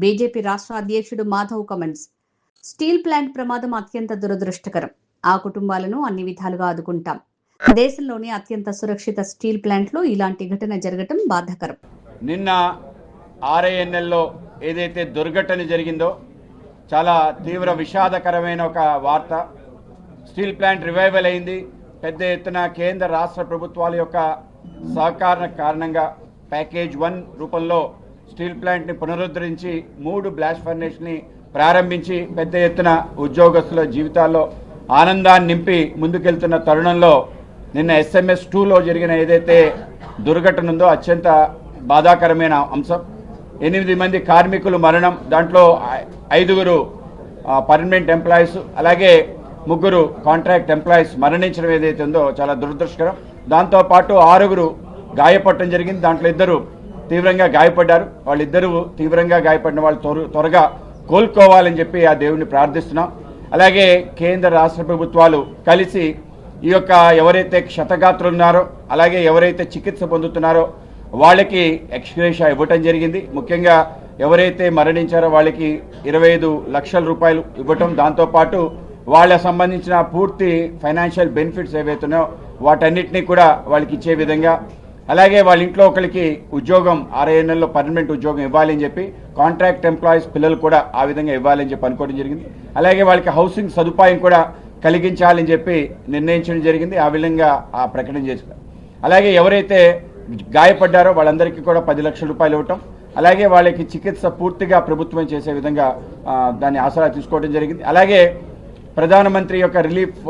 BJP రాష్ట్ర అధ్యక్షుడు Madhav comments. Steel plant ప్రమాదం అత్యంత దురదృష్టకరం. ఆ కుటుంబాలను అన్ని విధాలుగా ఆదుకుంటాం. దేశంలోని అత్యంత సురక్షిత స్టీల్ ప్లాంట్లో ఇలాంటి ఘటన జరగటం బాధాకరం. నిన్న ఆర్ఐఎన్ఎల్లో ఏదైతే దుర్ఘటన జరిగిందో చాలా తీవ్ర విషాదకరమైన ఒక వార్త. స్టీల్ ప్లాంట్ రివైవల్ అయింది. పెద్ద ఎత్తున కేంద్ర రాష్ట్ర ప్రభుత్వాల యొక్క సహకారం కారణంగా ప్యాకేజ్ 1 రూపంలో స్టీల్ ప్లాంట్ని పునరుద్ధరించి 3 బ్లాస్ట్ ఫర్నేస్ని ప్రారంభించి పెద్ద ఎత్తున ఉద్యోగస్తుల జీవితాల్లో ఆనందాన్ని నింపి ముందుకెళ్తున్న తరుణంలో నిన్న SMS-2లో జరిగిన ఏదైతే దుర్ఘటన ఉందో అత్యంత బాధాకరమైన అంశం. 8 మంది కార్మికులు మరణం, దాంట్లో 5 పర్మనెంట్ ఎంప్లాయీస్ అలాగే 3 కాంట్రాక్ట్ ఎంప్లాయీస్ మరణించడం ఏదైతే ఉందో చాలా దురదృష్టకరం. దాంతోపాటు 6 గాయపడటం జరిగింది. దాంట్లో 2 తీవ్రంగా గాయపడ్డారు. వాళ్ళిద్దరూ తీవ్రంగా గాయపడిన వాళ్ళు త్వరగా కోలుకోవాలని చెప్పి ఆ దేవుడిని ప్రార్థిస్తున్నాం. అలాగే కేంద్ర రాష్ట్ర ప్రభుత్వాలు కలిసి ఈ యొక్క ఎవరైతే క్షతగాత్రులు ఉన్నారో అలాగే ఎవరైతే చికిత్స పొందుతున్నారో వాళ్ళకి ఎక్స్గ్రేషియా ఇవ్వటం జరిగింది. ముఖ్యంగా ఎవరైతే మరణించారో వాళ్ళకి 25 లక్షల రూపాయలు ఇవ్వటం, దాంతోపాటు వాళ్ళకి సంబంధించిన పూర్తి ఫైనాన్షియల్ బెనిఫిట్స్ ఏవైతున్నాయో వాటన్నిటినీ కూడా వాళ్ళకి ఇచ్చే విధంగా, అలాగే వాళ్ళ ఇంట్లో ఒకరికి ఉద్యోగం RINLలో పర్మనెంట్ ఉద్యోగం ఇవ్వాలని చెప్పి కాంట్రాక్ట్ ఎంప్లాయీస్ పిల్లలు కూడా ఆ విధంగా ఇవ్వాలని చెప్పి అనుకోవడం జరిగింది. అలాగే వాళ్ళకి హౌసింగ్ సదుపాయం కూడా కలిగించాలని చెప్పి నిర్ణయించడం జరిగింది. ఆ విధంగా ఆ ప్రకటన చేశారు. అలాగే ఎవరైతే గాయపడ్డారో వాళ్ళందరికీ కూడా 10 లక్షల రూపాయలు ఇవ్వటం, అలాగే వాళ్ళకి చికిత్స పూర్తిగా ప్రభుత్వం చేసే విధంగా దాన్ని ఆసరా తీసుకోవడం జరిగింది. అలాగే ప్రధానమంత్రి యొక్క రిలీఫ్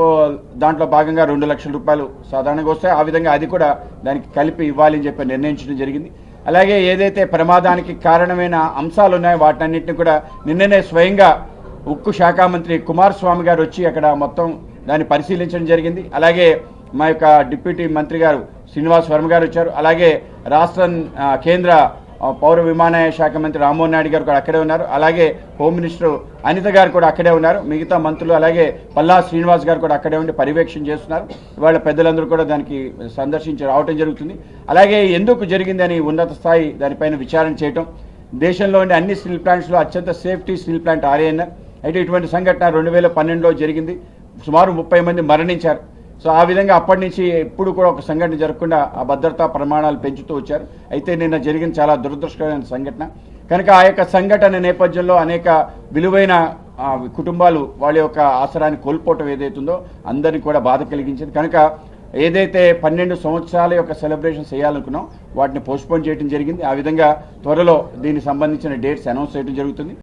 దాంట్లో భాగంగా 2 లక్షల రూపాయలు సాధారణంగా వస్తాయి. ఆ విధంగా అది కూడా దానికి కలిపి ఇవ్వాలని చెప్పి నిర్ణయించడం జరిగింది. అలాగే ఏదైతే ప్రమాదానికి కారణమైన అంశాలు ఉన్నాయో వాటన్నిటిని కూడా నిన్ననే స్వయంగా ఉక్కు శాఖ మంత్రి కుమారస్వామి గారు వచ్చి అక్కడ మొత్తం దాన్ని పరిశీలించడం జరిగింది. అలాగే మా యొక్క డిప్యూటీ మంత్రి గారు శ్రీనివాస్ వర్మ గారు వచ్చారు. అలాగే కేంద్ర పౌర విమానయాన శాఖ మంత్రి రామ్మోహన్ నాయుడు గారు కూడా అక్కడే ఉన్నారు. అలాగే హోమ్ మినిస్టర్ అనిత గారు కూడా అక్కడే ఉన్నారు. మిగతా మంత్రులు అలాగే పల్లా శ్రీనివాస్ గారు కూడా అక్కడే ఉండి పర్యవేక్షణ చేస్తున్నారు. వాళ్ళ పెద్దలందరూ కూడా దానికి సందర్శించి రావటం జరుగుతుంది. అలాగే ఎందుకు జరిగిందని ఉన్నత స్థాయి దానిపైన విచారణ చేయటం, దేశంలోని అన్ని స్టీల్ ప్లాంట్స్లో అత్యంత సేఫ్టీ స్టీల్ ప్లాంట్ RINL. అయితే ఇటువంటి సంఘటన 2012లో జరిగింది. సుమారు 30 మంది మరణించారు. సో ఆ విధంగా అప్పటి నుంచి ఎప్పుడు కూడా ఒక సంఘటన జరగకుండా ఆ భద్రతా ప్రమాణాలు పెంచుతూ వచ్చారు. అయితే నిన్న జరిగిన చాలా దురదృష్టకరమైన సంఘటన కనుక ఆ యొక్క సంఘటన నేపథ్యంలో అనేక విలువైన కుటుంబాలు వాళ్ళ యొక్క ఆసరాన్ని కోల్పోవటం ఏదైతుందో అందరినీ కూడా బాధ కలిగించింది. కనుక ఏదైతే 12 సంవత్సరాల యొక్క సెలబ్రేషన్ చేయాలనుకున్నాం వాటిని పోస్ట్పోన్ చేయడం జరిగింది. ఆ విధంగా త్వరలో దీనికి సంబంధించిన డేట్స్ అనౌన్స్ చేయడం జరుగుతుంది.